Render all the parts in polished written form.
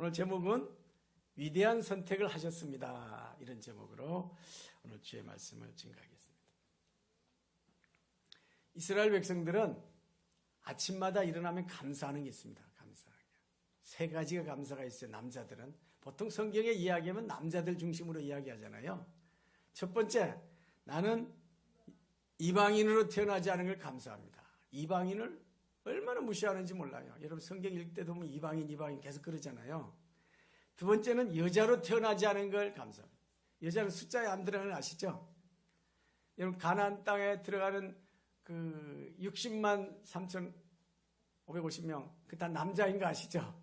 오늘 제목은 위대한 선택을 하셨습니다. 이런 제목으로 오늘 주의 말씀을 증거하겠습니다. 이스라엘 백성들은 아침마다 일어나면 감사하는 게 있습니다. 감사하게. 세 가지가 감사가 있어요. 남자들은. 보통 성경에 이야기하면 남자들 중심으로 이야기하잖아요. 첫 번째, 나는 이방인으로 태어나지 않은 걸 감사합니다. 이방인을 얼마나 무시하는지 몰라요. 여러분 성경 읽을 때도 보면 이방인 계속 그러잖아요. 두 번째는 여자로 태어나지 않은 걸 감사합니다. 여자는 숫자에 안 들어가는 거 아시죠? 여러분 가나안 땅에 들어가는 그 60만 3,550명 그 다 남자인 거 아시죠?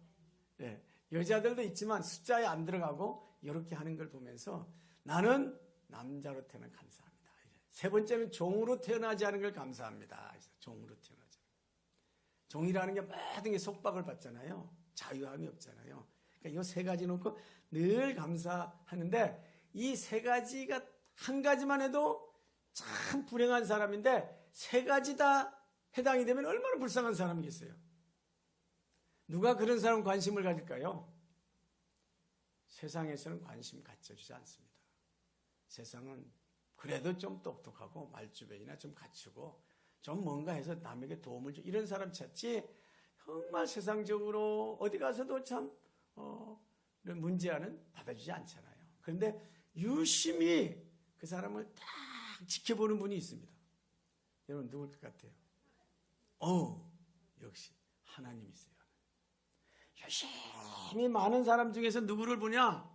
네. 여자들도 있지만 숫자에 안 들어가고 이렇게 하는 걸 보면서 나는 남자로 태어난 감사합니다. 세 번째는 종으로 태어나지 않은 걸 감사합니다. 종으로 태어나지 않은 걸. 종이라는 게 모든 게 속박을 받잖아요. 자유함이 없잖아요. 그러니까 이 세 가지 놓고 늘 감사하는데 이 세 가지가 한 가지만 해도 참 불행한 사람인데 세 가지 다 해당이 되면 얼마나 불쌍한 사람이겠어요. 누가 그런 사람 관심을 가질까요? 세상에서는 관심 가져주지 않습니다. 세상은 그래도 좀 똑똑하고 말주변이나 좀 갖추고 좀 뭔가 해서 남에게 도움을 줘 이런 사람 찾지 정말 세상적으로 어디 가서도 참 이런 문제아는 받아주지 않잖아요. 그런데 유심히 그 사람을 딱 지켜보는 분이 있습니다. 여러분 누굴 것 같아요? 역시 하나님이세요. 열심히 많은 사람 중에서 누구를 보냐?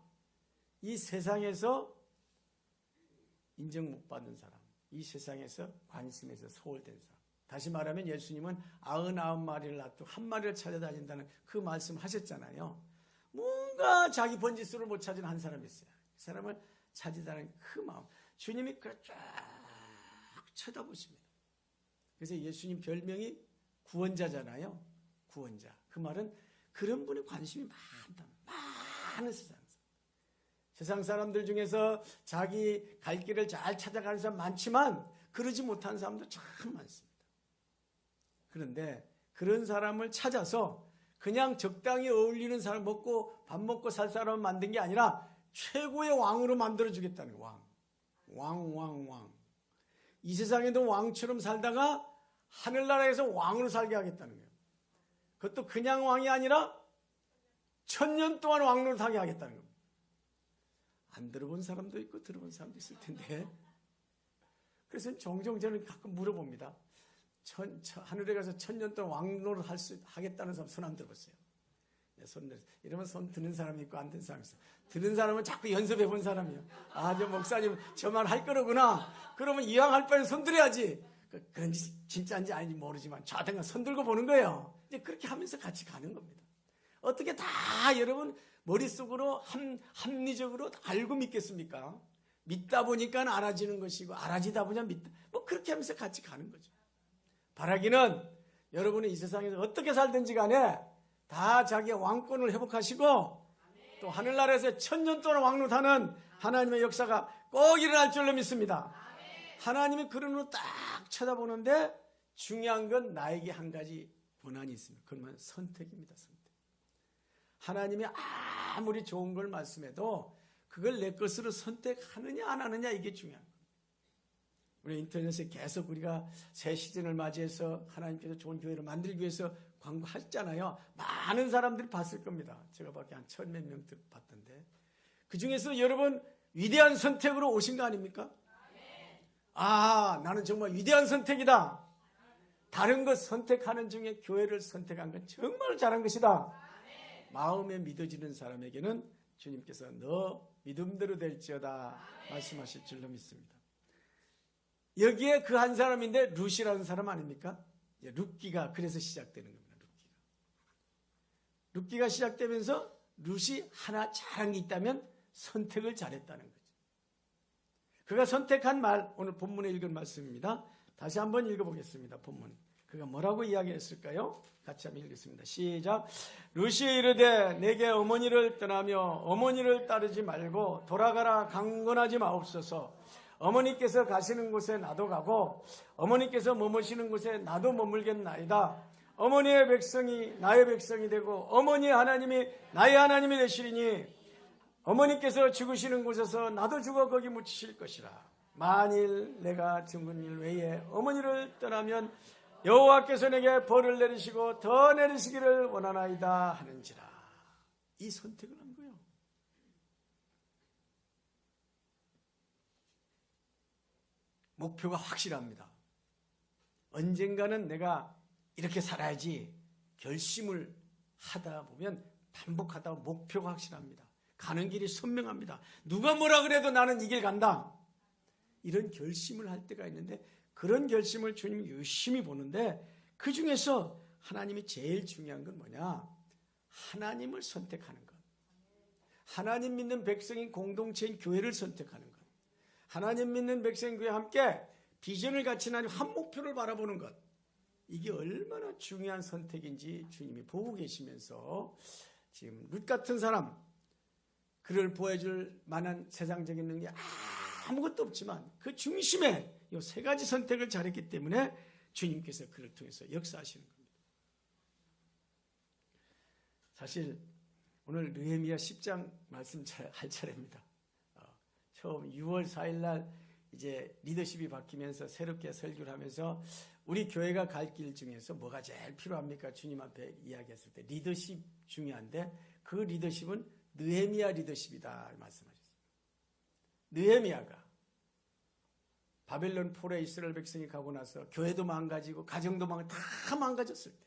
이 세상에서 인정 못 받는 사람, 이 세상에서 관심에서 소홀된 사람. 다시 말하면 예수님은 99마리를 놔두고 한 마리를 찾아다닌다는 그 말씀 하셨잖아요. 뭔가 자기 번지수를 못 찾은 한 사람이 있어요. 그 사람을 찾으다는 그 마음. 주님이 그걸 쫙 쳐다보십니다. 그래서 예수님 별명이 구원자잖아요. 구원자. 그 말은 그런 분이 관심이 많다. 많은 세상 사람들 중에서 자기 갈 길을 잘 찾아가는 사람 많지만 그러지 못한 사람도 참 많습니다. 그런데 그런 사람을 찾아서 그냥 적당히 어울리는 사람 밥 먹고 살 사람을 만든 게 아니라 최고의 왕으로 만들어주겠다는 거예요. 왕. 이 세상에도 왕처럼 살다가 하늘나라에서 왕으로 살게 하겠다는 거예요. 그것도 그냥 왕이 아니라 1000년 동안 왕으로 살게 하겠다는 겁니다. 안 들어본 사람도 있고 들어본 사람도 있을 텐데 그래서 종종 저는 가끔 물어봅니다. 하늘에 가서 1000년 동안 왕노릇 하겠다는 사람 손 안 들어봤어요. 이러면 손 드는 사람이 있고 안 드는 사람이 있어요. 드는 사람은 자꾸 연습해 본 사람이에요. 저 목사님 저 말 할 거로구나. 그러면 이왕 할 바에는 손 들어야지. 그런지 진짜인지 아닌지 모르지만 좌당간 손 들고 보는 거예요. 이제 그렇게 하면서 같이 가는 겁니다. 어떻게 다 여러분 머릿속으로 합리적으로 알고 믿겠습니까? 믿다 보니까 알아지는 것이고 알아지다 보면 믿다. 그렇게 하면서 같이 가는 거죠. 바라기는 여러분이 이 세상에서 어떻게 살든지 간에 다 자기의 왕권을 회복하시고 또 하늘나라에서 1000년 동안 왕노릇하는 하나님의 역사가 꼭 일어날 줄로 믿습니다. 하나님이 그런 눈으로 딱 쳐다보는데 중요한 건 나에게 한 가지 권한이 있습니다. 그러면 선택입니다. 선택. 하나님이 아무리 좋은 걸 말씀해도 그걸 내 것으로 선택하느냐 안 하느냐 이게 중요한 거예요. 우리 인터넷에 계속 우리가 새 시즌을 맞이해서 하나님께서 좋은 교회를 만들기 위해서 광고하셨잖아요. 많은 사람들이 봤을 겁니다. 제가 밖에 한 1000몇 명 봤던데 그 중에서 여러분 위대한 선택으로 오신 거 아닙니까? 나는 정말 위대한 선택이다. 다른 것 선택하는 중에 교회를 선택한 건 정말 잘한 것이다. 마음에 믿어지는 사람에게는 주님께서 너 믿음대로 될지어다 말씀하실 줄로 믿습니다. 여기에 그 한 사람인데 룻이라는 사람 아닙니까? 룻기가 그래서 시작되는 겁니다. 룻기가 시작되면서 룻이 하나 잘한 게 있다면 선택을 잘했다는 거죠. 그가 선택한 말, 오늘 본문에 읽은 말씀입니다. 다시 한번 읽어보겠습니다. 본문. 그가 뭐라고 이야기했을까요? 같이 한번 읽겠습니다. 시작. 룻이 이르되 내게 어머니를 떠나며 어머니를 따르지 말고 돌아가라 강건하지 마옵소서. 어머니께서 가시는 곳에 나도 가고 어머니께서 머무시는 곳에 나도 머물겠나이다. 어머니의 백성이 나의 백성이 되고 어머니의 하나님이 나의 하나님이 되시리니 어머니께서 죽으시는 곳에서 나도 죽어 거기 묻히실 것이라. 만일 내가 죽은 일 외에 어머니를 떠나면 여호와께서 내게 벌을 내리시고 더 내리시기를 원하나이다 하는지라. 이 선택을 한 거예요. 목표가 확실합니다. 언젠가는 내가 이렇게 살아야지 결심을 하다 보면 반복하다 보면 목표가 확실합니다. 가는 길이 선명합니다. 누가 뭐라 그래도 나는 이 길 간다. 이런 결심을 할 때가 있는데 그런 결심을 주님이 유심히 보는데 그 중에서 하나님이 제일 중요한 건 뭐냐? 하나님을 선택하는 것. 하나님 믿는 백성인 공동체인 교회를 선택하는 것. 하나님 믿는 백성인 교회와 함께 비전을 같이 나누고 한 목표를 바라보는 것. 이게 얼마나 중요한 선택인지 주님이 보고 계시면서 지금 룻 같은 사람, 그를 보여줄 만한 세상적인 능력 아무것도 없지만 그 중심에 이 세 가지 선택을 잘했기 때문에 주님께서 그를 통해서 역사하시는 겁니다. 사실 오늘 느헤미야 10장 말씀 할 차례입니다. 처음 6월 4일 날 이제 리더십이 바뀌면서 새롭게 설교를 하면서 우리 교회가 갈 길 중에서 뭐가 제일 필요합니까? 주님 앞에 이야기했을 때 리더십 중요한데 그 리더십은 느헤미야 리더십이다 말씀하셨습니다. 느헤미야가 바벨론 포로에 이스라엘 백성이 가고 나서 교회도 망가지고 가정도 다 망가졌을 때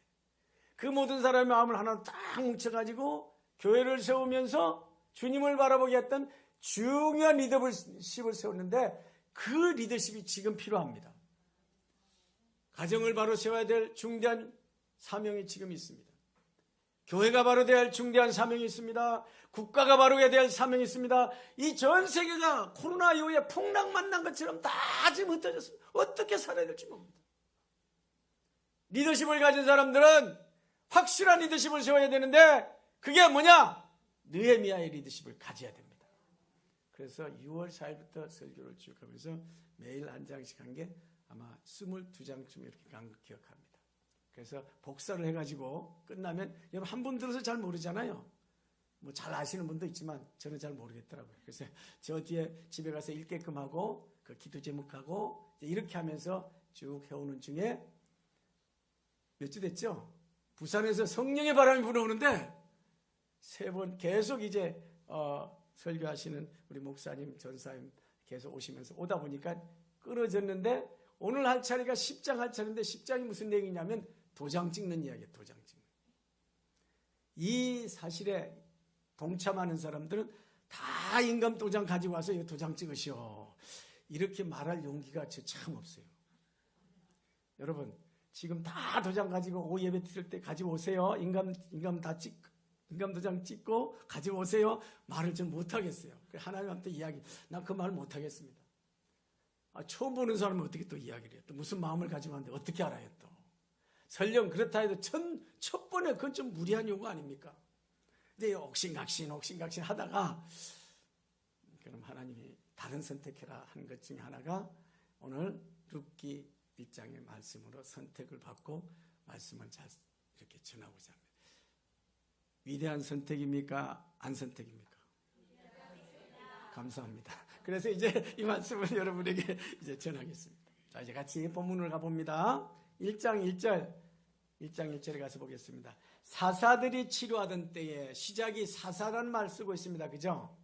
그 모든 사람의 마음을 하나 딱 뭉쳐가지고 교회를 세우면서 주님을 바라보게 했던 중요한 리더십을 세웠는데 그 리더십이 지금 필요합니다. 가정을 바로 세워야 될 중대한 사명이 지금 있습니다. 교회가 바로 되어야 할 중대한 사명이 있습니다. 국가가 바로게 될 사명이 있습니다. 이 전 세계가 코로나 이후에 풍랑 만난 것처럼 다 지금 흩어졌습니다. 어떻게 살아야 될지 모릅니다. 리더십을 가진 사람들은 확실한 리더십을 세워야 되는데 그게 뭐냐? 느헤미야의 리더십을 가져야 됩니다. 그래서 6월 4일부터 설교를 쭉 하면서 매일 한 장씩 한 게 아마 22장쯤 이렇게 간 걸 기억합니다. 그래서 복사를 해가지고 끝나면 여러분 한 분 들어서 잘 모르잖아요. 뭐 잘 아시는 분도 있지만 저는 잘 모르겠더라고요. 그래서 저 뒤에 집에 가서 읽게끔 하고 그 기도 제목하고 이렇게 하면서 쭉 해오는 중에 몇 주 됐죠? 부산에서 성령의 바람이 불어오는데 3번 계속 이제 설교하시는 우리 목사님, 전사님 계속 오시면서 오다 보니까 끊어졌는데 오늘 할 차례가 10장 할 차례인데 10장이 무슨 내용이냐면 도장 찍는 이야기예요. 도장 찍는. 이 사실에 동참하는 사람들은 다 인감 도장 가지고 와서 이거 도장 찍으시오. 이렇게 말할 용기가 참 없어요. 여러분 지금 다 도장 가지고 오후 예배 드릴 때 가지고 오세요. 인감 도장 찍고 가지고 오세요. 말을 좀 못하겠어요. 하나님한테 이야기. 난 그 말 못하겠습니다. 처음 보는 사람은 어떻게 또 이야기를 해요? 또 무슨 마음을 가지고 하는데 어떻게 알아요 또? 설령 그렇다 해도 첫 번에 그건 좀 무리한 요구 아닙니까? 근데 옥신각신 하다가 그럼 하나님이 다른 선택해라 한 것 중에 하나가 오늘 룻기 1장의 말씀으로 선택을 받고 말씀을 잘 이렇게 전하고자 합니다. 위대한 선택입니까? 안 선택입니까? 감사합니다. 그래서 이제 이 말씀을 여러분에게 이제 전하겠습니다. 자, 이제 같이 본문을 가봅니다. 1장 1절에 가서 보겠습니다. 사사들이 치료하던 때에 시작이 사사라는 말 쓰고 있습니다. 그죠?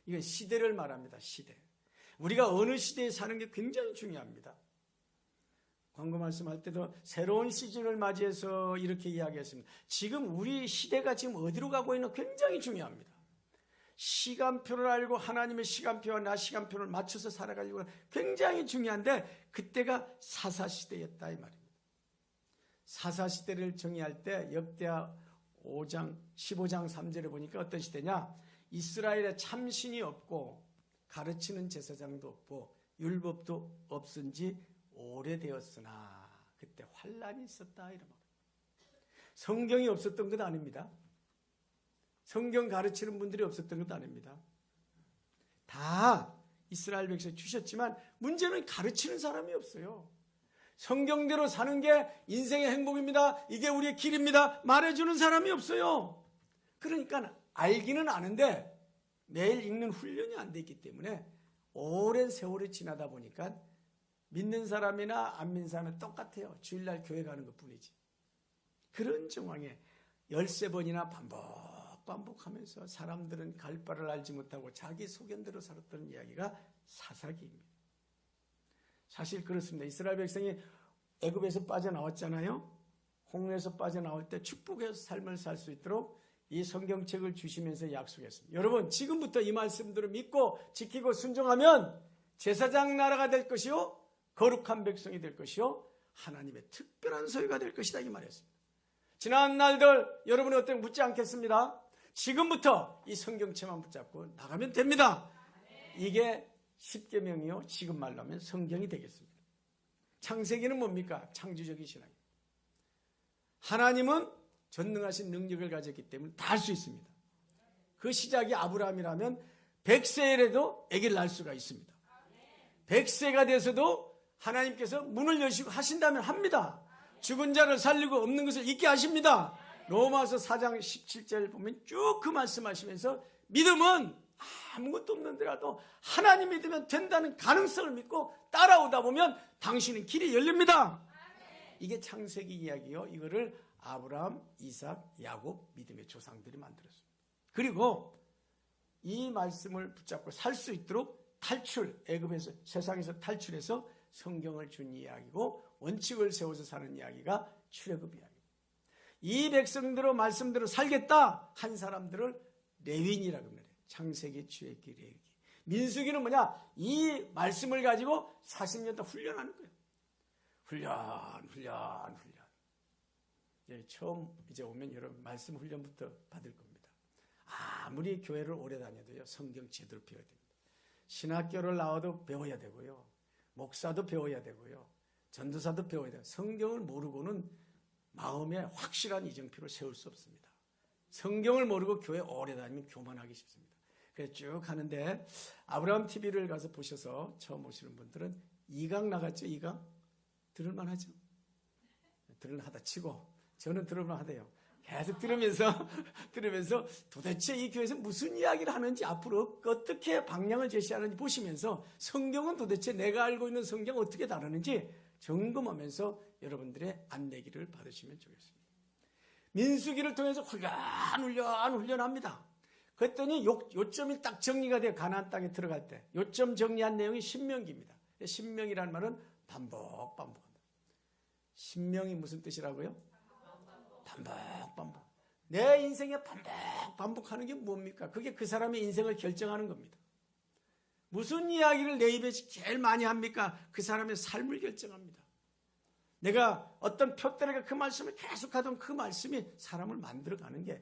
이건 시대를 말합니다. 시대. 우리가 어느 시대에 사는 게 굉장히 중요합니다. 광고 말씀할 때도 새로운 시즌을 맞이해서 이렇게 이야기했습니다. 지금 우리 시대가 지금 어디로 가고 있는 굉장히 중요합니다. 시간표를 알고 하나님의 시간표와 나 시간표를 맞춰서 살아가려고 굉장히 중요한데 그때가 사사시대였다 이 말입니다. 사사시대를 정의할 때 역대하 5장 15장 3절에 보니까 어떤 시대냐? 이스라엘에 참신이 없고 가르치는 제사장도 없고 율법도 없은 지 오래되었으나 그때 환란이 있었다 이런 말. 성경이 없었던 것 아닙니다. 성경 가르치는 분들이 없었던 것도 아닙니다. 다 이스라엘 백성 주셨지만 문제는 가르치는 사람이 없어요. 성경대로 사는 게 인생의 행복입니다. 이게 우리의 길입니다. 말해주는 사람이 없어요. 그러니까 알기는 아는데 매일 읽는 훈련이 안 돼 있기 때문에 오랜 세월이 지나다 보니까 믿는 사람이나 안 믿는 사람은 똑같아요. 주일날 교회 가는 것뿐이지. 그런 정황에 13번이나 반복하면서 사람들은 갈 바를 알지 못하고 자기 소견대로 살았던 이야기가 사사기입니다. 사실 그렇습니다. 이스라엘 백성이 애굽에서 빠져나왔잖아요. 홍해에서 빠져나올 때 축복의 삶을 살 수 있도록 이 성경책을 주시면서 약속했습니다. 여러분, 지금부터 이 말씀들을 믿고 지키고 순종하면 제사장 나라가 될 것이요, 거룩한 백성이 될 것이요, 하나님의 특별한 소유가 될 것이다, 이 말이었습니다. 지난 날들 여러분이 어떻게 묻지 않겠습니다. 지금부터 이 성경책만 붙잡고 나가면 됩니다. 이게 십계명이요, 지금 말로 하면 성경이 되겠습니다. 창세기는 뭡니까? 창조적인 신앙입니다. 하나님은 전능하신 능력을 가졌기 때문에 다 할 수 있습니다. 그 시작이 아브라함이라면 100세라도 아기를 낳을 수가 있습니다. 100세가 돼서도 하나님께서 문을 여시고 하신다면 합니다. 죽은 자를 살리고 없는 것을 잊게 하십니다. 로마서 4장 17절 보면 쭉 그 말씀하시면서 믿음은 아무것도 없는데라도 하나님 믿으면 된다는 가능성을 믿고 따라오다 보면 당신은 길이 열립니다. 이게 창세기 이야기요. 이거를 아브라함, 이삭, 야곱 믿음의 조상들이 만들었습니다. 그리고 이 말씀을 붙잡고 살 수 있도록 탈출, 애굽에서 세상에서 탈출해서 성경을 준 이야기고 원칙을 세워서 사는 이야기가 출애굽 이야기입니다. 이 백성대로 말씀대로 살겠다 한 사람들을 레위인이라고 합니다. 창세기, 출애굽기, 레위기. 민수기는 뭐냐? 이 말씀을 가지고 40년 동안 훈련하는 거예요. 훈련. 처음 이제 오면 여러분 말씀 훈련부터 받을 겁니다. 아무리 교회를 오래 다녀도요, 성경 제대로 배워야 됩니다. 신학교를 나와도 배워야 되고요, 목사도 배워야 되고요, 전도사도 배워야 돼요. 성경을 모르고는 마음에 확실한 이정표를 세울 수 없습니다. 성경을 모르고 교회 오래 다니면 교만하기 쉽습니다. 그래서 쭉 가는데 아브라함 TV를 가서 보셔서 처음 오시는 분들은 2강 나갔죠? 2강? 들을만 하죠? 들을만하다 치고 저는 들을만 하대요. 계속 들으면서 도대체 이 교회에서 무슨 이야기를 하는지 앞으로 어떻게 방향을 제시하는지 보시면서 성경은 도대체 내가 알고 있는 성경 어떻게 다루는지 점검하면서 여러분들의 안내기를 받으시면 좋겠습니다. 민수기를 통해서 훈련합니다. 그랬더니 요점이 딱 정리가 돼요. 가나안 땅에 들어갈 때 요점 정리한 내용이 신명기입니다. 신명이라는 말은 반복한다. 신명이 무슨 뜻이라고요? 반복. 내 인생에 반복하는 게 뭡니까? 그게 그 사람의 인생을 결정하는 겁니다. 무슨 이야기를 내 입에 제일 많이 합니까? 그 사람의 삶을 결정합니다. 내가 어떤 표대로가 그 말씀을 계속하던 그 말씀이 사람을 만들어가는 게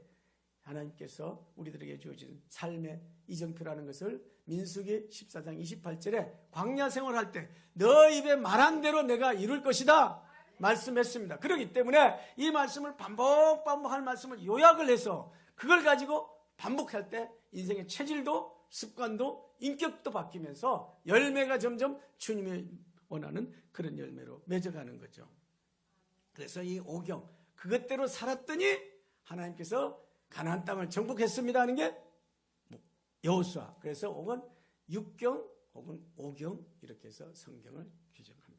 하나님께서 우리들에게 주어진 삶의 이정표라는 것을 민수기 14장 28절에 광야 생활할 때 너 입에 말한 대로 내가 이룰 것이다 말씀했습니다. 그렇기 때문에 이 말씀을 반복할 말씀을 요약을 해서 그걸 가지고 반복할 때 인생의 체질도 습관도 인격도 바뀌면서 열매가 점점 주님이 원하는 그런 열매로 맺어가는 거죠. 그래서 이 5경 그것대로 살았더니 하나님께서 가나안 땅을 정복했습니다 하는 게 여호수아. 그래서 혹은 6경 혹은 5경 이렇게 해서 성경을 규정합니다.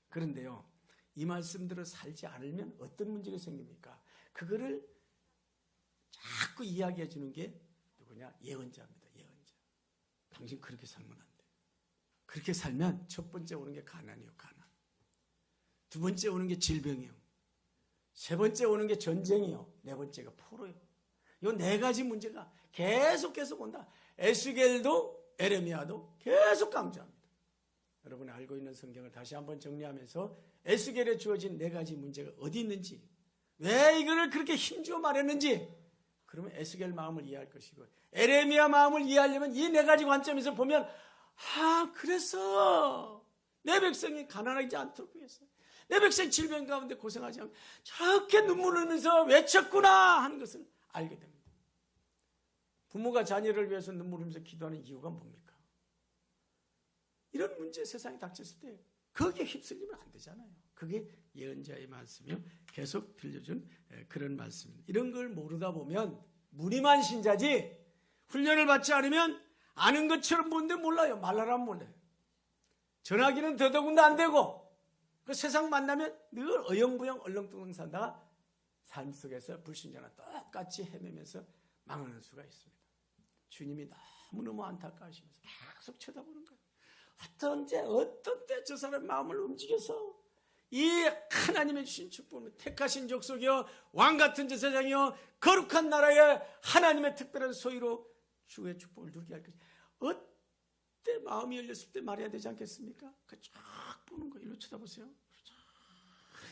그런데요, 이 말씀대로 살지 않으면 어떤 문제가 생깁니까? 그거를 자꾸 이야기해 주는 게 누구냐? 예언자입니다. 예언자. 당신 그렇게 살면 안 돼. 그렇게 살면 첫 번째 오는 게 가난이요. 가난. 두 번째 오는 게 질병이요. 세 번째 오는 게 전쟁이요. 네 번째가 포로요. 이 네 가지 문제가 계속 온다. 에스겔도 에레미야도 계속 강조합니다. 여러분이 알고 있는 성경을 다시 한번 정리하면서 에스겔에 주어진 네 가지 문제가 어디 있는지, 왜 이거를 그렇게 힘주어 말했는지, 그러면 에스겔 마음을 이해할 것이고 에레미야 마음을 이해하려면 이 네 가지 관점에서 보면 그래서 내 백성이 가난하지 않도록 위해서 내 백성이 질병 가운데 고생하지 않고 저렇게 눈물 흘리면서 외쳤구나 하는 것을 알게 됩니다. 부모가 자녀를 위해서 눈물 흘리면서 기도하는 이유가 뭡니까? 이런 문제 세상에 닥쳤을 때 거기에 휩쓸리면 안 되잖아요. 그게 예언자의 말씀이요. 계속 들려준 그런 말씀입니다. 이런 걸 모르다 보면 무림한 신자지 훈련을 받지 않으면 아는 것처럼 보는데 몰라요. 말하라면 몰라요. 전화기는 더더군다 안 되고 그 세상 만나면 늘 어영부영 얼렁뚱땅 산다가 삶 속에서 불신자나 똑같이 헤매면서 망하는 수가 있습니다. 주님이 너무너무 안타까우시면서 계속 쳐다보는 거예요. 어떤 때 저 사람 마음을 움직여서 이 하나님의 주신 축복을 택하신 족속이요 왕같은 제사장이요 거룩한 나라의 하나님의 특별한 소유로 주의 축복을 누리게 할 것이다. 어때 마음이 열렸을 때 말해야 되지 않겠습니까? 쫙 보는 거예요. 이리로 쳐다보세요.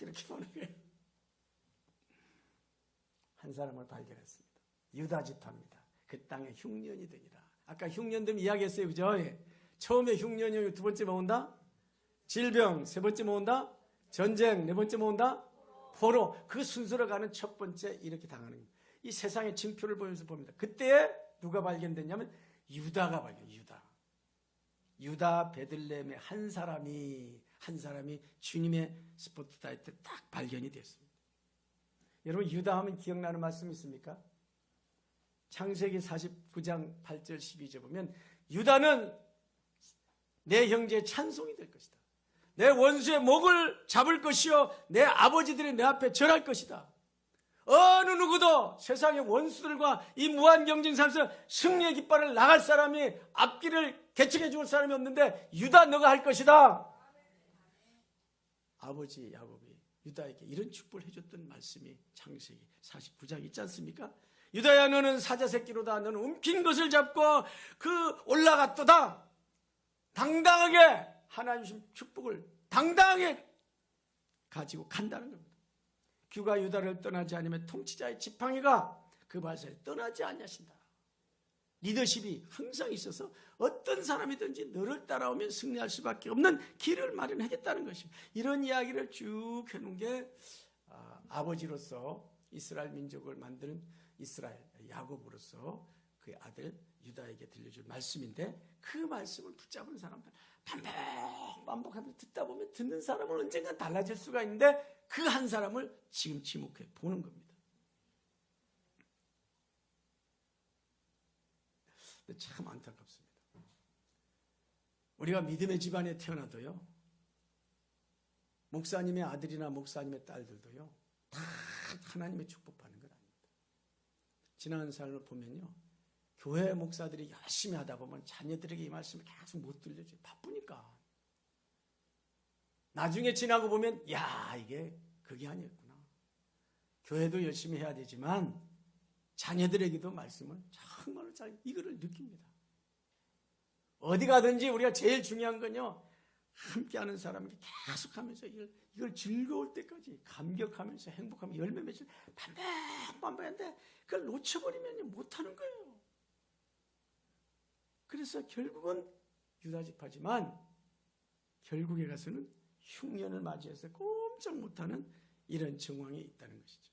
이렇게 보는 거예요. 한 사람을 발견했습니다. 유다 지파입니다. 그 땅에 흉년이 되니라. 아까 흉년됨 이야기했어요. 그죠? 처음에 흉년이 두 번째 모은다? 질병. 세 번째 모은다? 전쟁. 네 번째 모은다? 포로. 그 순서로 가는 첫 번째 이렇게 당하는 겁니다. 이 세상의 징표를 보면서 봅니다. 그때 누가 발견됐냐면 유다가 유다 베들레헴의 한 사람이 주님의 스포트라이트에 딱 발견이 됐습니다. 여러분 유다 하면 기억나는 말씀 있습니까? 창세기 49장 8절 12절 보면 유다는 내 형제의 찬송이 될 것이다. 내 원수의 목을 잡을 것이요 내 아버지들이 내 앞에 절할 것이다. 어느 누구도 세상의 원수들과 이 무한 경쟁 삶에서 승리의 깃발을 나갈 사람이 앞길을 개척해 줄 사람이 없는데 유다 너가 할 것이다. 아버지 야곱이 유다에게 이런 축복을 해줬던 말씀이 창세기 49장 있지 않습니까? 유다야 너는 사자새끼로다. 너는 움킨 것을 잡고 그 올라갔도다. 당당하게 하나님 주신 축복을 당당하게 가지고 간다는 겁니다. 규가 유다를 떠나지 않으면 통치자의 지팡이가 그 발사에 떠나지 않냐신다. 리더십이 항상 있어서 어떤 사람이든지 너를 따라오면 승리할 수밖에 없는 길을 마련하겠다는 것입니다. 이런 이야기를 쭉 해놓은 게 아버지로서 이스라엘 민족을 만드는 이스라엘 야곱으로서 그의 아들 유다에게 들려줄 말씀인데 그 말씀을 붙잡은 사람들 반복하면서 듣다 보면 듣는 사람은 언젠가 달라질 수가 있는데 그 한 사람을 지금 지목해 보는 겁니다. 참 안타깝습니다. 우리가 믿음의 집안에 태어나도요 목사님의 아들이나 목사님의 딸들도요 다 하나님의 축복받는 건 아닙니다. 지난 삶을 보면요 교회 목사들이 열심히 하다 보면 자녀들에게 이 말씀을 계속 못 들려줘요. 바쁘니까. 나중에 지나고 보면 야 이게 그게 아니었구나. 교회도 열심히 해야 되지만 자녀들에게도 말씀을 정말로 잘 이거를 느낍니다. 어디 가든지 우리가 제일 중요한 건요 함께하는 사람에게 계속하면서 이걸 즐거울 때까지 감격하면서 행복하며 열매 맺을 반복하는데 그걸 놓쳐버리면 못하는 거예요. 그래서 결국은 유다지파지만 결국에 가서는 흉년을 맞이해서 꼼짝 못하는 이런 정황이 있다는 것이죠.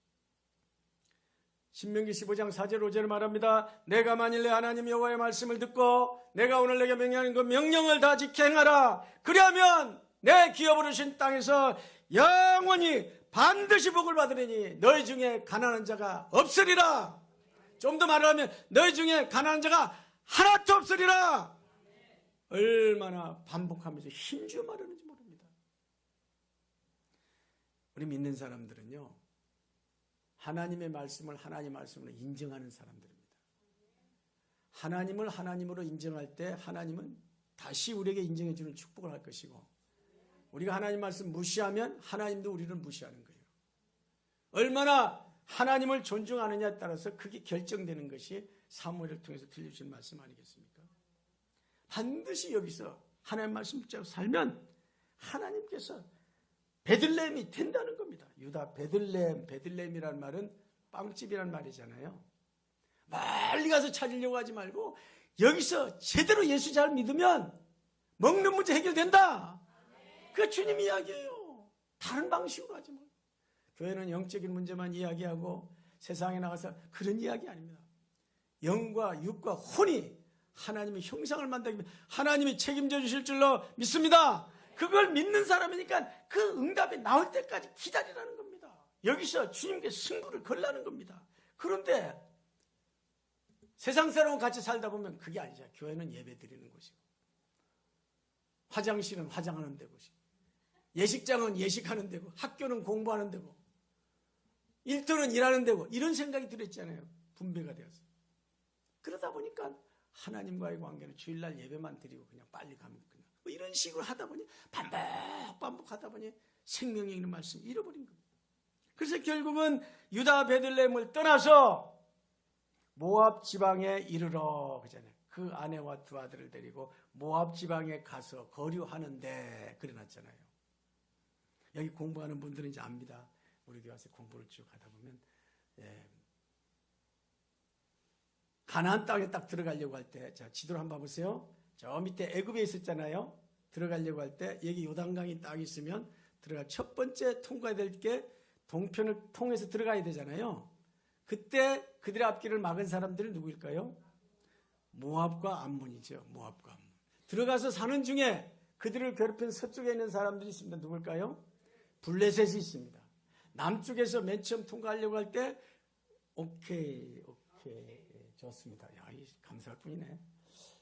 신명기 15장 4절 5절을 말합니다. 내가 만일 내 하나님 여호와의 말씀을 듣고 내가 오늘 내게 명령하는 그 명령을 다 지켜 행하라. 그리하면 내 기업으로 신 땅에서 영원히 반드시 복을 받으리니 너희 중에 가난한 자가 없으리라. 좀 더 말을 하면 너희 중에 가난한 자가 하나도 없으리라. 얼마나 반복하면서 힘주어 말하는지 모릅니다. 우리 믿는 사람들은요 하나님의 말씀을 하나님의 말씀으로 인정하는 사람들입니다. 하나님을 하나님으로 인정할 때 하나님은 다시 우리에게 인정해 주는 축복을 할 것이고 우리가 하나님 말씀 무시하면 하나님도 우리를 무시하는 거예요. 얼마나 하나님을 존중하느냐에 따라서 그게 결정되는 것이 사무엘을 통해서 들려주신 말씀 아니겠습니까? 반드시 여기서 하나님 말씀 붙잡고 살면 하나님께서 베들레헴이 된다는 겁니다. 유다 베들레헴이라는 말은 빵집이라는 말이잖아요. 멀리 가서 찾으려고 하지 말고 여기서 제대로 예수 잘 믿으면 먹는 문제 해결된다. 그게 주님 이야기예요. 다른 방식으로 하지 말고. 교회는 영적인 문제만 이야기하고 세상에 나가서 그런 이야기 아닙니다. 영과 육과 혼이 하나님의 형상을 만들기 위해 하나님이 책임져 주실 줄로 믿습니다. 그걸 믿는 사람이니까 그 응답이 나올 때까지 기다리라는 겁니다. 여기서 주님께 승부를 걸라는 겁니다. 그런데 세상 사람과 같이 살다 보면 그게 아니죠. 교회는 예배 드리는 곳이고, 화장실은 화장하는 데고, 예식장은 예식하는 데고, 학교는 공부하는 데고, 일터는 일하는 데고, 이런 생각이 들었잖아요. 분배가 되어서. 그러다 보니까 하나님과의 관계는 주일날 예배만 드리고 그냥 빨리 가면 그냥 뭐 이런 식으로 하다 보니 반복하다 보니 생명이 있는 말씀 잃어버린 겁니다. 그래서 결국은 유다 베들레헴을 떠나서 모압 지방에 이르러 그잖아요. 그 아내와 두 아들을 데리고 모압 지방에 가서 거류하는데 그래놨잖아요. 여기 공부하는 분들은 이제 압니다. 우리 교회 와서 공부를 쭉 하다 보면 가나안 땅에 딱 들어가려고 할 때, 자 지도를 한번 보세요. 저 밑에 애굽에 있었잖아요. 들어가려고 할 때 여기 요단강이 딱 있으면 들어가 첫 번째 통과해야 될 게 동편을 통해서 들어가야 되잖아요. 그때 그들의 앞길을 막은 사람들은 누구일까요? 모압과 암몬이죠. 모압과 암몬. 들어가서 사는 중에 그들을 괴롭힌 서쪽에 있는 사람들이 있습니다. 누굴까요? 블레셋이 있습니다. 남쪽에서 맨 처음 통과하려고 할 때 오케이 좋습니다. 야, 감사할 뿐이네.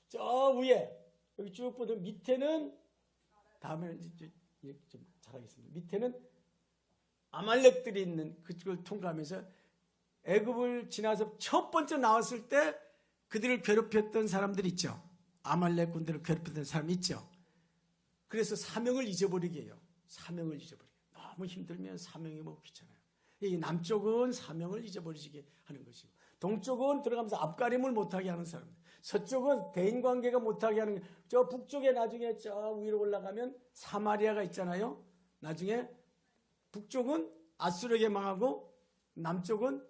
저 위에 여기 쭉 보면 밑에는 다음에 좀 잘하겠습니다. 밑에는 아말렉들이 있는 그쪽을 통과하면서 애굽을 지나서 첫 번째 나왔을 때 그들을 괴롭혔던 사람들 있죠. 아말렉 군대를 괴롭혔던 사람 있죠. 그래서 사명을 잊어버리게 해요. 사명을 잊어버리게. 너무 힘들면 사명이 뭐 귀찮아요. 이 남쪽은 사명을 잊어버리게 하는 것이고, 동쪽은 들어가면서 앞가림을 못하게 하는 사람, 서쪽은 대인관계가 못하게 하는, 저 북쪽에 나중에 저 위로 올라가면 사마리아가 있잖아요. 나중에 북쪽은 아수르에게 망하고 남쪽은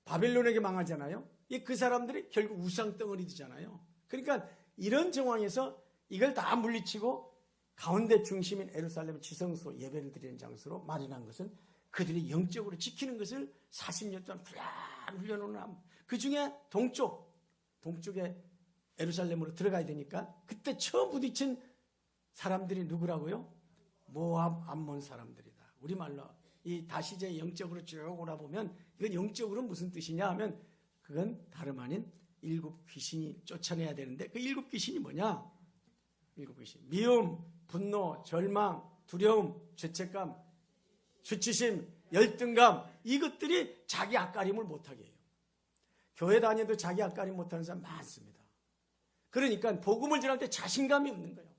바벨론에게 망하잖아요. 그 사람들이 결국 우상 덩어리 되잖아요. 그러니까 이런 정황에서 이걸 다 물리치고 가운데 중심인 예루살렘 지성소 예배를 드리는 장소로 마련한 것은 그들이 영적으로 지키는 것을 40년 동안 훈련하는, 그 중에 동쪽에 예루살렘으로 들어가야 되니까 그때 처음 부딪힌 사람들이 누구라고요? 모압 암몬 사람들이다. 우리말로 이 다시제 영적으로 쭉 오라보면 이건 영적으로 무슨 뜻이냐 하면 그건 다름 아닌 7 귀신이 쫓아내야 되는데, 그 7 귀신이 뭐냐? 7 귀신. 미움, 분노, 절망, 두려움, 죄책감, 수치심, 열등감, 이것들이 자기 앞가림을 못하게 해요. 교회 다녀도 자기 앞가림 못하는 사람 많습니다. 그러니까 복음을 전할 때 자신감이 없는 거예요.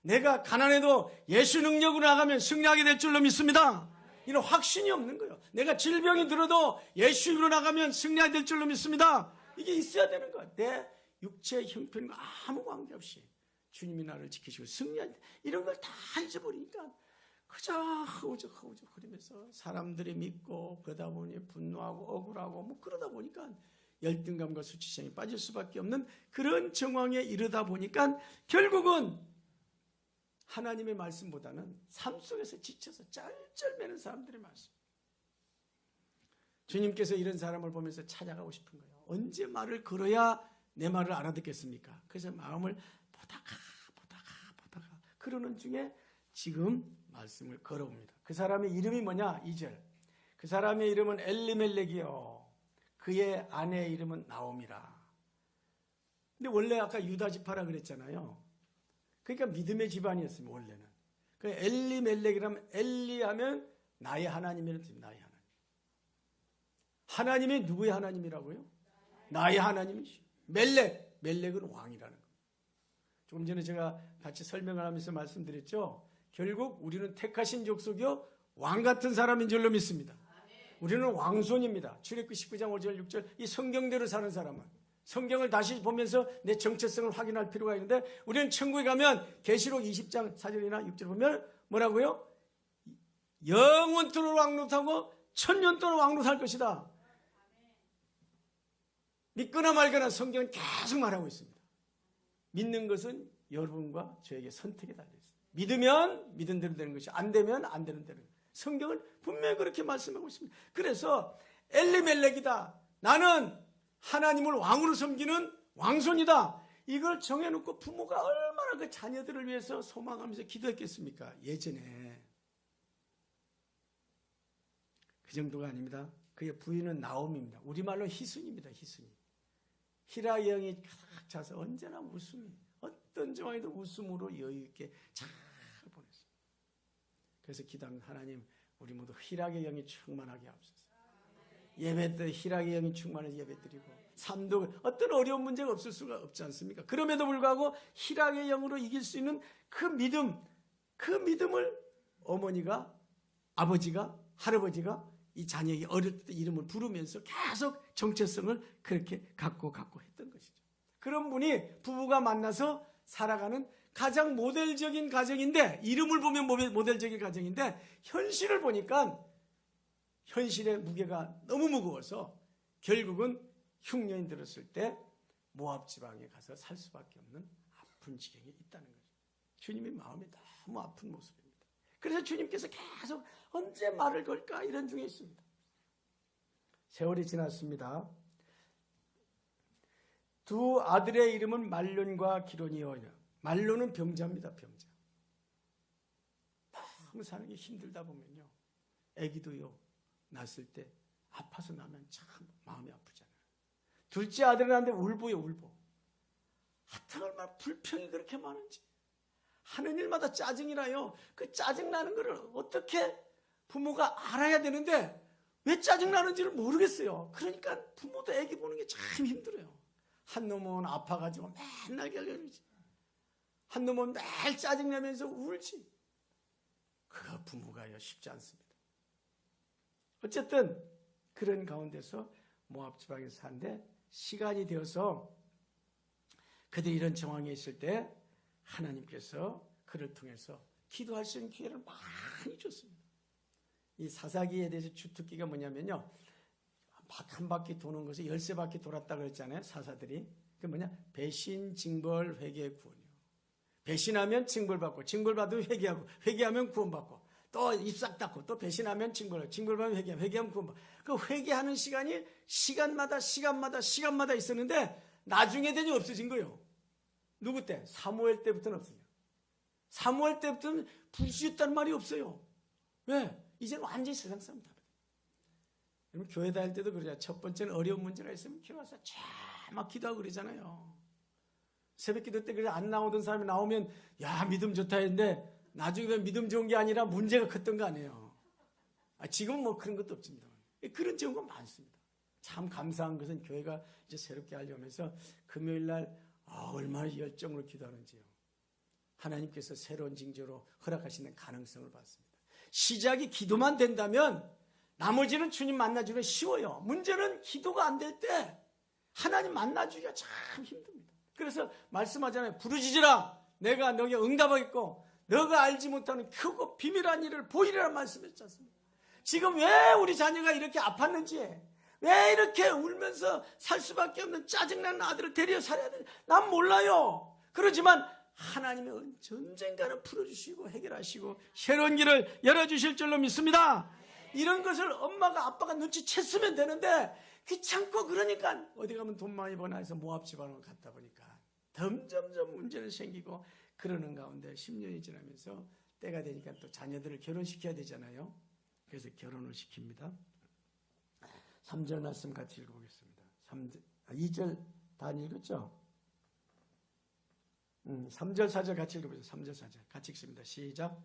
내가 가난해도 예수 능력으로 나가면 승리하게 될 줄로 믿습니다. 이런 확신이 없는 거예요. 내가 질병이 들어도 예수 이름으로 나가면 승리하게 될 줄로 믿습니다. 이게 있어야 되는 거예요. 내 육체의 형편과 아무 관계없이 주님이 나를 지키시고 승리할 때 이런 걸 다 잊어버리니까 그저 허우적거리면서 사람들이 믿고 그러다 보니 분노하고 억울하고 뭐 그러다 보니까 열등감과 수치심이 빠질 수밖에 없는 그런 정황에 이르다 보니까 결국은 하나님의 말씀보다는 삶 속에서 지쳐서 쩔쩔매는 사람들의 말씀. 주님께서 이런 사람을 보면서 찾아가고 싶은 거예요. 언제 말을 걸어야 내 말을 알아듣겠습니까? 그래서 마음을 보다가 그러는 중에 지금 말씀을 걸어옵니다. 그 사람의 이름이 뭐냐? 2절. 그 사람의 이름은 엘리멜렉이요, 그의 아내의 이름은 나옴이라. 근데 원래 아까 유다 지파라 그랬잖아요. 그러니까 믿음의 집안이었습니다. 원래는. 그 엘리멜렉이라면 엘리하면 나의 하나님이라는 뜻입니다. 나의 하나님. 하나님이 누구의 하나님이라고요? 나의 하나님이시. 멜렉은 왕이라는 겁니다. 조금 전에 제가 같이 설명을 하면서 말씀드렸죠. 결국 우리는 택하신 족속이요 왕 같은 사람인 줄로 믿습니다. 우리는 왕손입니다. 출애굽기 19장 5절 6절 이 성경대로 사는 사람은 성경을 다시 보면서 내 정체성을 확인할 필요가 있는데, 우리는 천국에 가면 계시록 20장 4절이나 6절 보면 뭐라고요? 영원토록 왕노하고 천년 동안 왕노할 것이다. 믿거나 말거나 성경은 계속 말하고 있습니다. 믿는 것은 여러분과 저에게 선택에 달려있습니다. 믿으면 믿은 대로 되는 것이, 안 되면 안 되는 대로. 성경은 분명히 그렇게 말씀하고 있습니다. 그래서 엘리멜렉이다, 나는 하나님을 왕으로 섬기는 왕손이다, 이걸 정해놓고 부모가 얼마나 얼마나 그 자녀들을 위해서 소망하면서 기도했겠습니까? 예전에. 그 정도가 아닙니다. 그의 부인은 나옴입니다. 우리말로 희순입니다. 희순이. 히라의 영이 탁 차서 언제나 웃음이, 어떤 상황에도 웃음으로 여유 있게 잘 보냈어요. 그래서 기도합니다. 하나님, 우리 모두 희락의 영이 충만하게 하옵소서. 예배 때 희락의 영이 충만해서 예배드리고, 삶도 어떤 어려운 문제가 없을 수가 없지 않습니까? 그럼에도 불구하고 희락의 영으로 이길 수 있는 그 믿음을 어머니가, 아버지가, 할아버지가 이 자녀에게 어릴 때 이름을 부르면서 계속 정체성을 그렇게 갖고 했던 것이죠. 그런 분이 부부가 만나서 살아가는 가장 모델적인 가정인데, 이름을 보면 모델적인 가정인데, 현실을 보니까 현실의 무게가 너무 무거워서 결국은 흉년이 들었을 때 모압 지방에 가서 살 수밖에 없는 아픈 지경이 있다는 거죠. 주님의 마음이 너무 아픈 모습입니다. 그래서 주님께서 계속 언제 말을 걸까 이런 중에 있습니다. 세월이 지났습니다. 두 아들의 이름은 말론과 기론이요. 말론은 병자입니다. 병자. 너무 사는 게 힘들다 보면요, 아기도요 낳았을 때 아파서 나면 참 마음이 아프잖아요. 둘째 아들은 한데 울보요. 울보. 하여튼 얼마나 불평이 그렇게 많은지, 하는 일마다 짜증이라요. 그 짜증나는 거를 어떻게 부모가 알아야 되는데 왜 짜증나는지를 모르겠어요. 그러니까 부모도 아기 보는 게 참 힘들어요. 한 놈은 아파가지고 맨날 결렬이지, 한 놈은 매일 짜증내면서 울지. 그거 부모가요 쉽지 않습니다. 어쨌든 그런 가운데서 모압 지방에 사는데, 시간이 되어서 그들이 이런 정황에 있을 때 하나님께서 그를 통해서 기도할 수 있는 기회를 많이 줬습니다. 이 사사기에 대해서 주특기가 뭐냐면요, 한 바퀴 도는 것을 13바퀴 돌았다 그랬잖아요. 사사들이. 그게 뭐냐? 배신, 징벌, 회개, 구원이요. 배신하면 징벌받고, 징벌받으면 회개하고, 회개하면 구원받고, 또 입 싹 닫고, 또 배신하면 징벌하고, 징벌받으면 회개하고, 회개하면 구원받고. 그 회개하는 시간이 시간마다 있었는데 나중에 되니 없어진 거예요. 누구 때? 사무엘 때부터는 없어요. 사무엘 때부터는 불수였다는 말이 없어요. 왜? 이제는 완전히 세상 사람 다. 여러분, 교회 다닐 때도 그러잖아요. 첫 번째는 어려운 문제가 있으면 교회 와서 막 기도하고 그러잖아요. 새벽 기도 때 그래 안 나오던 사람이 나오면 야 믿음 좋다 했는데 나중에 믿음 좋은 게 아니라 문제가 컸던 거 아니에요. 지금은 뭐 그런 것도 없습니다. 그런 경우가 많습니다. 참 감사한 것은 교회가 이제 새롭게 하려면서 금요일 날 얼마나 열정으로 기도하는지요. 하나님께서 새로운 징조로 허락하시는 가능성을 봤습니다. 시작이 기도만 된다면 나머지는 주님 만나주기가 쉬워요. 문제는 기도가 안 될 때 하나님 만나주기가 참 힘듭니다. 그래서 말씀하잖아요. 부르짖으라 내가 너에게 응답하겠고 너가 알지 못하는 크고 비밀한 일을 보이리라 말씀했지 않습니까? 지금 왜 우리 자녀가 이렇게 아팠는지, 왜 이렇게 울면서 살 수밖에 없는 짜증나는 아들을 데려 살아야 되는지 난 몰라요. 그렇지만 하나님은 언젠가는 풀어주시고 해결하시고 새로운 길을 열어주실 줄로 믿습니다. 이런 것을 엄마가 아빠가 눈치챘으면 되는데 귀찮고, 그러니까 어디 가면 돈 많이 버나 해서 모압 지방으로 갔다 보니까 점점점 문제는 생기고, 그러는 가운데 10년이 지나면서 때가 되니까 또 자녀들을 결혼시켜야 되잖아요. 그래서 결혼을 시킵니다. 3절 말씀 같이 읽어보겠습니다. 2절 다 읽었죠? 3절 4절 같이 읽어보세요. 3절 4절 같이 읽습니다. 시작.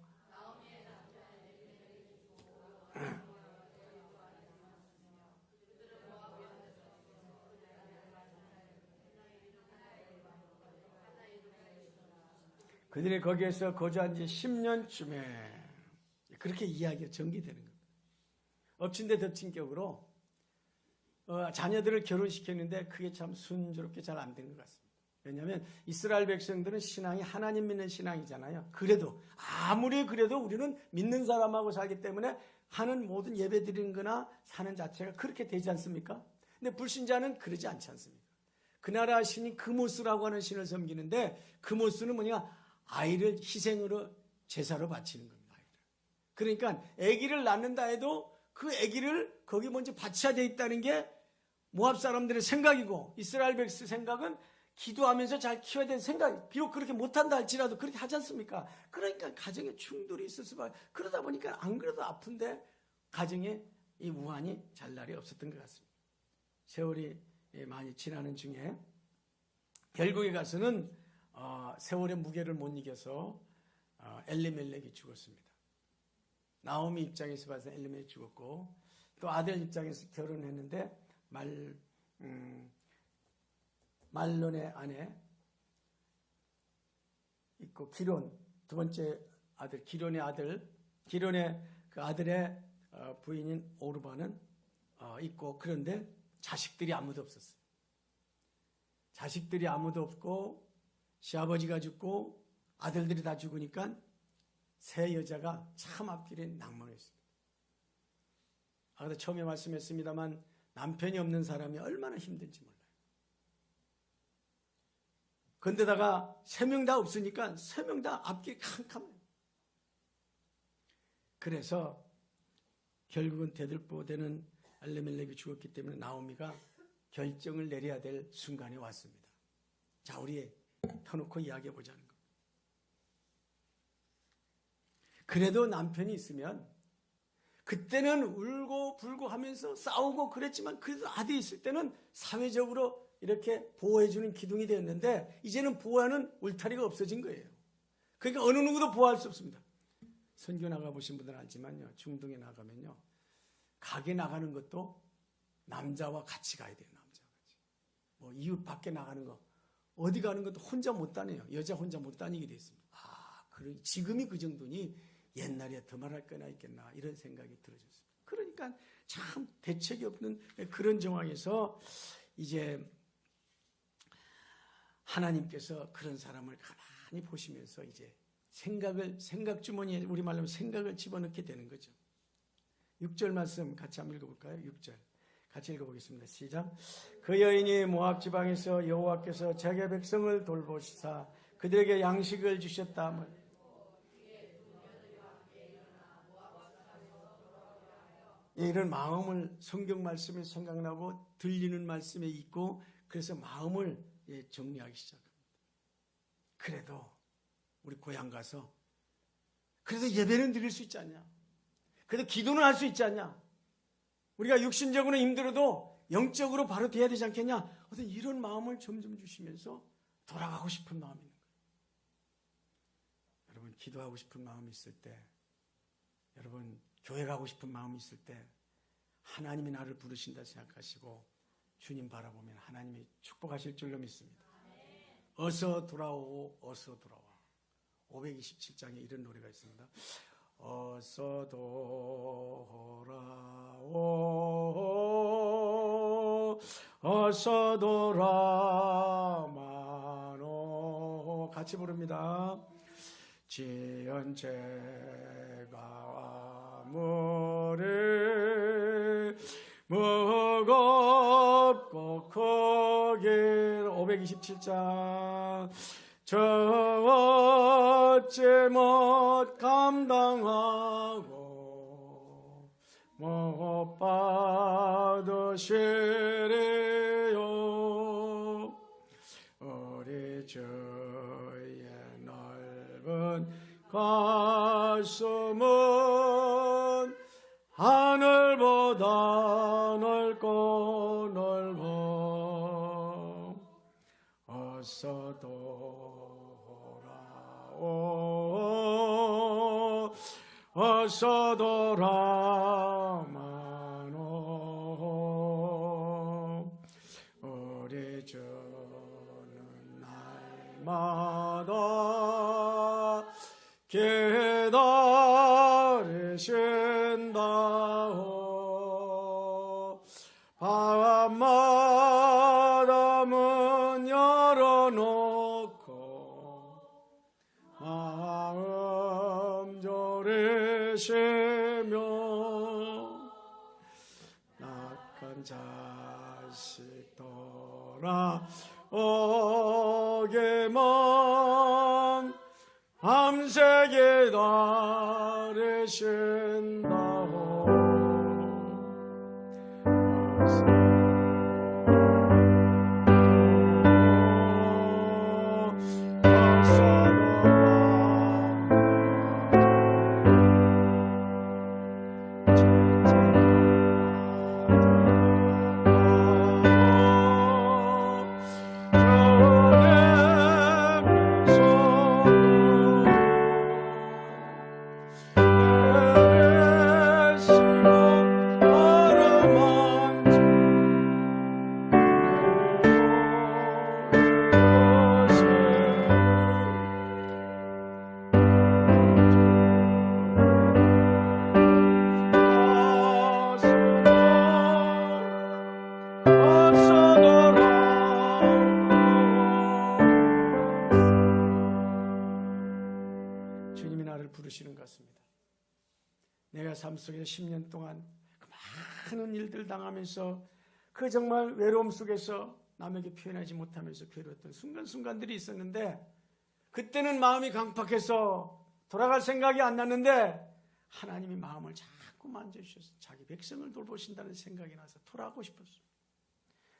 그들이 거기에서 거주한 지 10년쯤에 그렇게 이야기가 전개되는 겁니다. 엎친 데 덮친 격으로 자녀들을 결혼시켰는데 그게 참 순조롭게 잘 안 된 것 같습니다. 왜냐하면 이스라엘 백성들은 신앙이 하나님 믿는 신앙이잖아요. 그래도 아무리 그래도 우리는 믿는 사람하고 살기 때문에 하는 모든 예배 드리는 거나 사는 자체가 그렇게 되지 않습니까? 근데 불신자는 그러지 않지 않습니까? 그 나라 신이 그모스라고 하는 신을 섬기는데, 그모스는 뭐냐? 아이를 희생으로 제사로 바치는 겁니다. 아이를. 그러니까 아기를 낳는다 해도 그 아기를 거기 먼저 바쳐야 돼 있다는 게 모압 사람들의 생각이고, 이스라엘 백성 생각은 기도하면서 잘 키워야 되는 생각, 비록 그렇게 못한다 할지라도 그렇게 하지 않습니까? 그러니까 가정에 충돌이 있을 수밖에. 그러다 보니까 안 그래도 아픈데 가정에 이 우환이 잘 날이 없었던 것 같습니다. 세월이 많이 지나는 중에 결국에 가서는 세월의 무게를 못 이겨서 엘리멜렉이 죽었습니다. 나오미 입장에서 봐서 엘리멜렉이 죽었고, 또 아들 입장에서 결혼했는데 말론의 아내 있고, 기론 두 번째 아들, 기론의 그 아들의 부인인 오르바는 있고, 그런데 자식들이 아무도 없었어요. 자식들이 아무도 없고 시아버지가 죽고 아들들이 다 죽으니까 세 여자가 참 앞길에 낭망했습니다. 아까 처음에 말씀했습니다만 남편이 없는 사람이 얼마나 힘든지 몰라요. 그런데다가 세 명 다 없으니까 세 명 다 앞길이 캄캄해요. 그래서 결국은 대들보되는 엘리멜렉이 죽었기 때문에 나오미가 결정을 내려야 될 순간이 왔습니다. 자, 우리 터놓고 이야기해 보자는 겁니다. 그래도 남편이 있으면, 그때는 울고 불고 하면서 싸우고 그랬지만, 그래도 아들이 있을 때는 사회적으로 이렇게 보호해주는 기둥이 되었는데, 이제는 보호하는 울타리가 없어진 거예요. 그러니까 어느 누구도 보호할 수 없습니다. 선교 나가보신 분들은 알지만요, 중동에 나가면요, 가게 나가는 것도 남자와 같이 가야 돼요. 남자와 같이. 뭐 이웃 밖에 나가는 거, 어디 가는 것도 혼자 못 다녀요. 여자 혼자 못 다니게 돼 있습니다. 지금이 그 정도니 옛날에 더 말할 거나 있겠나, 이런 생각이 들어졌습니다. 그러니까 참 대책이 없는 그런 정황에서 이제 하나님께서 그런 사람을 가만히 보시면서 이제 생각 주머니에, 우리말로 하면 생각을 집어넣게 되는 거죠. 6절 말씀 같이 한번 읽어볼까요? 6절 같이 읽어보겠습니다. 시작. 그 여인이 모압 지방에서 여호와께서 자기 백성을 돌보시사 그들에게 양식을 주셨다. 이런 마음을, 성경 말씀이 생각나고 들리는 말씀에 있고, 그래서 마음을 정리하기 시작합니다. 그래도 우리 고향 가서 그래도 예배는 드릴 수 있지 않냐? 그래도 기도는 할 수 있지 않냐? 우리가 육신적으로 힘들어도 영적으로 바로 돼야 되지 않겠냐? 어떤 이런 마음을 점점 주시면서 돌아가고 싶은 마음이 있는 거예요. 여러분, 기도하고 싶은 마음이 있을 때, 여러분 교회 가고 싶은 마음이 있을 때, 하나님이 나를 부르신다 생각하시고 주님 바라보면 하나님이 축복하실 줄로 믿습니다. 어서 돌아오, 어서 돌아와. 527장에 이런 노래가 있습니다. 어서 돌아오, 어서 돌아마노. 같이 부릅니다. 지연제가 아무리 무겁고 크길. 527장. 저 어찌 못 감당하고 못 받으시리요. 우리 주의 넓은 가슴은 하늘보다 넓고 넓어. 어서 돌아오, 어서 돌아마노. 우리 주는 날마다 기다리신다오. 밤마다 문 열어놓고 마음 졸이시며 낙한 자식 돌아오기만 밤새 기다리신다오. 같습니다. 내가 삶 속에서 10년 동안 그 많은 일들 당하면서 그 정말 외로움 속에서 남에게 표현하지 못하면서 괴로웠던 순간순간들이 있었는데, 그때는 마음이 강팍해서 돌아갈 생각이 안 났는데 하나님이 마음을 자꾸 만져주셔서 자기 백성을 돌보신다는 생각이 나서 돌아가고 싶었어요.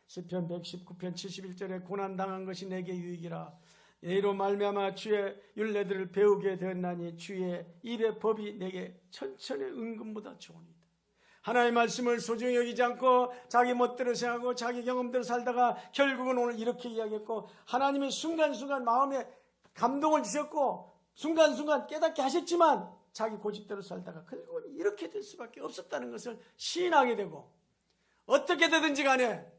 시편 119편 71절에 고난당한 것이 내게 유익이라. 이로 말미암아 주의 율례들을 배우게 되었나니 주의 입의 법이 내게 천천의 은금보다 좋으니이다. 하나님의 말씀을 소중히 여기지 않고 자기 멋대로 생각하고 자기 경험대로 살다가 결국은 오늘 이렇게 이야기했고, 하나님이 순간순간 마음에 감동을 주셨고 순간순간 깨닫게 하셨지만 자기 고집대로 살다가 결국은 이렇게 될 수밖에 없었다는 것을 시인하게 되고, 어떻게 되든지 간에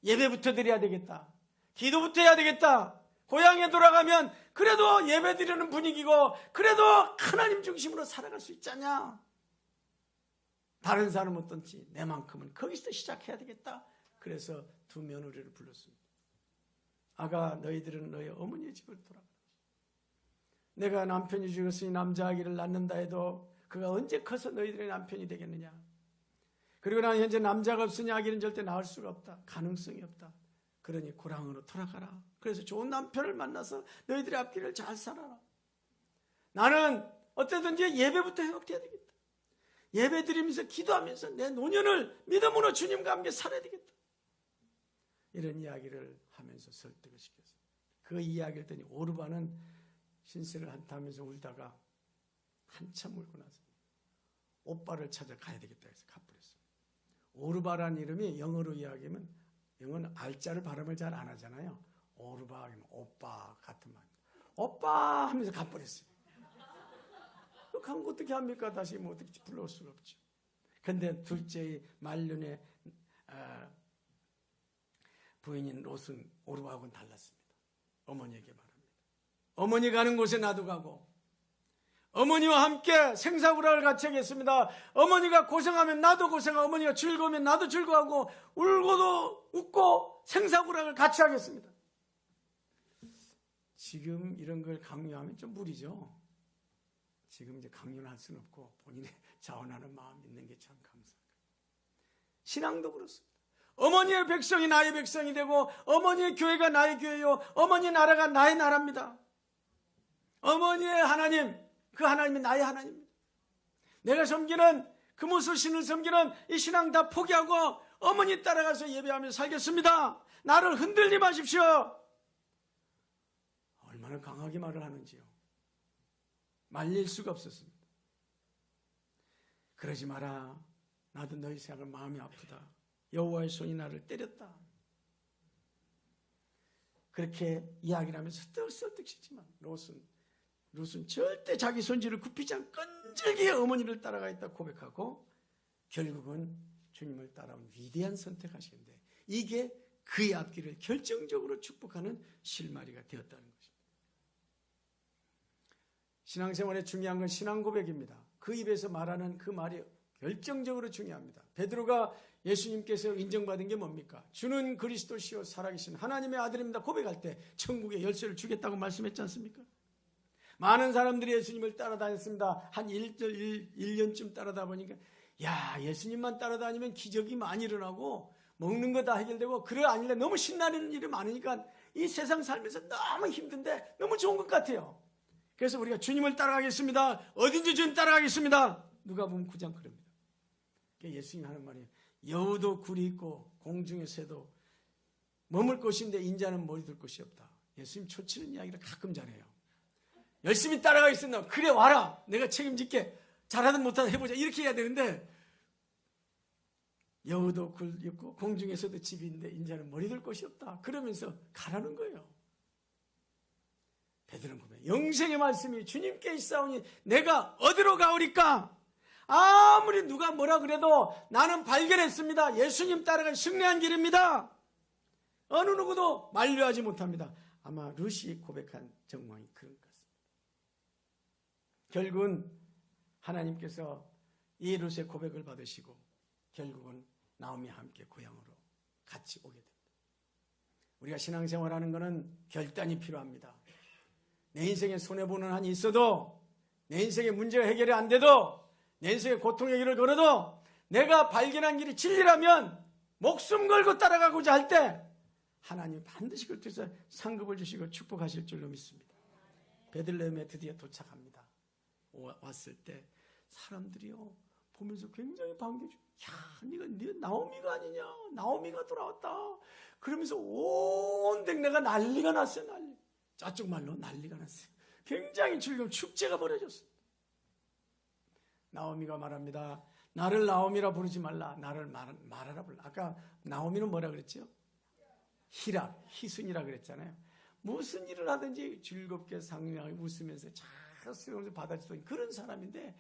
예배부터 드려야 되겠다, 기도부터 해야 되겠다, 고향에 돌아가면 그래도 예배 드리는 분위기고 그래도 하나님 중심으로 살아갈 수 있잖냐, 다른 사람은 어떤지 내만큼은 거기서 시작해야 되겠다. 그래서 두 며느리를 불렀습니다. 아가, 너희들은 너희 어머니의 집을 돌아가. 내가 남편이 죽었으니 남자아기를 낳는다 해도 그가 언제 커서 너희들의 남편이 되겠느냐. 그리고 난 현재 남자가 없으니 아기는 절대 낳을 수가 없다. 가능성이 없다. 그러니 고랑으로 돌아가라. 그래서 좋은 남편을 만나서 너희들의 앞길을 잘 살아라. 나는 어쨌든지 예배부터 회복돼야 되겠다. 예배 드리면서 기도하면서 내 노년을 믿음으로 주님과 함께 살아야 되겠다. 이런 이야기를 하면서 설득을 시켰어요. 그 이야기를 듣더니 오르바는 신세를 한타하면서 울다가 한참 울고 나서 오빠를 찾아가야 되겠다 해서 가버렸어요. 오르바라는 이름이 영어로 이야기하면, 영어는 알자를 발음을 잘 안 하잖아요. 오르바 하면 오빠 같은 말. 오빠 하면서 가버렸어요. 간 거 어떻게 합니까? 다시 뭐 어떻게 불러올 수가 없죠. 근데 둘째의 말년의 부인인 롯은 오르바하고는 달랐습니다. 어머니에게 말합니다. 어머니 가는 곳에 나도 가고, 어머니와 함께 생사구락을 같이 하겠습니다. 어머니가 고생하면 나도 고생하고, 어머니가 즐거우면 나도 즐거워하고, 울고도 웃고 생사구락을 같이 하겠습니다. 지금 이런 걸 강요하면 좀 무리죠. 지금 이제 강요는 할 수는 없고 본인의 자원하는 마음 있는 게 참 감사합니다. 신앙도 그렇습니다. 어머니의 백성이 나의 백성이 되고, 어머니의 교회가 나의 교회요, 어머니의 나라가 나의 나라입니다. 어머니의 하나님, 그 하나님이 나의 하나님입니다. 내가 섬기는 그 모습 신을 섬기는 이 신앙 다 포기하고 어머니 따라가서 예배하며 살겠습니다. 나를 흔들지 마십시오. 얼마나 강하게 말을 하는지요. 말릴 수가 없었습니다. 그러지 마라. 나도 너희 생각은 마음이 아프다. 여호와의 손이 나를 때렸다. 그렇게 이야기를 하면서 설득시키지만 롯은 절대 자기 손질을 굽히지 않고 끈질기게 어머니를 따라가 있다 고백하고 결국은 주님을 따라온 위대한 선택하시는데, 이게 그의 앞길을 결정적으로 축복하는 실마리가 되었다는 것입니다. 신앙생활에 중요한 건 신앙 고백입니다. 그 입에서 말하는 그 말이 결정적으로 중요합니다. 베드로가 예수님께서 인정받은 게 뭡니까? 주는 그리스도시요 살아계신 하나님의 아들입니다 고백할 때 천국의 열쇠를 주겠다고 말씀했지 않습니까? 많은 사람들이 예수님을 따라다녔습니다. 한 1년쯤 따라다 보니까 야, 예수님만 따라다니면 기적이 많이 일어나고 먹는 거 다 해결되고, 그래 아닐래 너무 신나는 일이 많으니까 이 세상 살면서 너무 힘든데 너무 좋은 것 같아요. 그래서 우리가 주님을 따라가겠습니다. 어딘지 주님 따라가겠습니다. 누가복음 9장 그럽니다. 예수님이 하는 말이 여우도 굴이 있고 공중의 새도 머물 곳인데 인자는 머리 둘 곳이 없다. 예수님 초치는 이야기를 가끔 잘해요. 열심히 따라가겠습니다. 그래 와라. 내가 책임질게. 잘하든 못하든 해보자. 이렇게 해야 되는데, 여우도 굴 있고 공중에서도 집이 있는데 인자는 머리 둘 곳이 없다. 그러면서 가라는 거예요. 베드로는 보면 영생의 말씀이 주님께 있사오니 내가 어디로 가오리까? 아무리 누가 뭐라 그래도 나는 발견했습니다. 예수님 따라간 승리한 길입니다. 어느 누구도 만류하지 못합니다. 아마 룻이 고백한 정황이 그런 것 같습니다. 결국은 하나님께서 이 룻의 고백을 받으시고 결국은 나오미와 함께 고향으로 같이 오게 됩니다. 우리가 신앙생활하는 것은 결단이 필요합니다. 내 인생에 손해보는 한이 있어도 내 인생의 문제가 해결이 안 돼도, 내 인생의 고통의 길을 걸어도 내가 발견한 길이 진리라면 목숨 걸고 따라가고자 할 때 하나님 반드시 그를 통해서 상급을 주시고 축복하실 줄로 믿습니다. 베들레헴에 드디어 도착합니다. 왔을 때 사람들이요 보면서 굉장히 반겨주고, 야, 네가 나오미가 아니냐? 나오미가 돌아왔다. 그러면서 온 동네가 난리가 났어요. 난리. 저쪽 말로 난리가 났어요. 굉장히 즐거운 축제가 벌어졌어요. 나오미가 말합니다. 나를 나오미라 부르지 말라. 나를 말하라 불러. 아까 나오미는 뭐라 그랬죠? 희락, 희순이라 그랬잖아요. 무슨 일을 하든지 즐겁게 상냥하게 웃으면서 잘 쓰면서 받아주던 그런 사람인데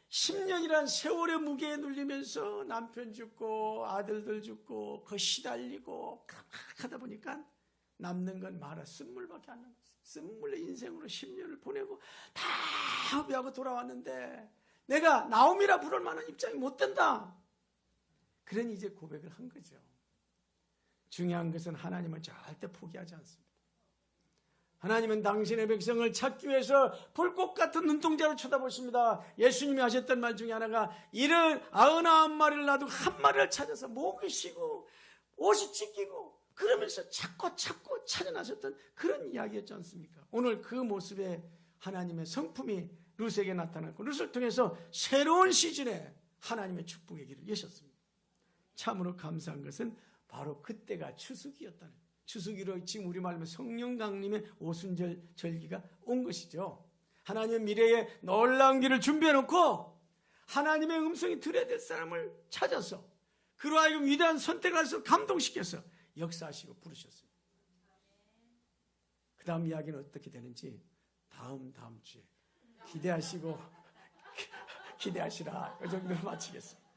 10년이란 세월의 무게에 눌리면서 남편 죽고 아들들 죽고 그 시달리고 하다 보니까 남는 건 말아 쓴물밖에 안 남았어요. 쓴물의 인생으로 10년을 보내고 다 합의하고 돌아왔는데 내가 나오미라 부를 만한 입장이 못 된다. 그러니 이제 고백을 한 거죠. 중요한 것은 하나님은 절대 포기하지 않습니다. 하나님은 당신의 백성을 찾기 위해서 불꽃 같은 눈동자로 쳐다보십니다. 예수님이 하셨던 말 중에 하나가 99마리를 놔두고 한 마리를 찾아서 목이 쉬고 옷이 찢기고 그러면서 찾고 찾아나셨던 그런 이야기였지 않습니까? 오늘 그 모습에 하나님의 성품이 룻에게 나타났고 룻을 통해서 새로운 시즌에 하나님의 축복의 길을 여셨습니다. 참으로 감사한 것은 바로 그때가 추수기였다는 거예요. 추수기로 지금 우리말로 성령 강림의 오순절 절기가 온 것이죠. 하나님은 미래에 놀라운 길을 준비해놓고 하나님의 음성이 들어야 될 사람을 찾아서 그로 하여금 위대한 선택을 해서 감동시켜서 역사하시고 부르셨습니다. 그 다음 이야기는 어떻게 되는지 다음 주에 기대하시고 기대하시라. 그 정도로 마치겠습니다.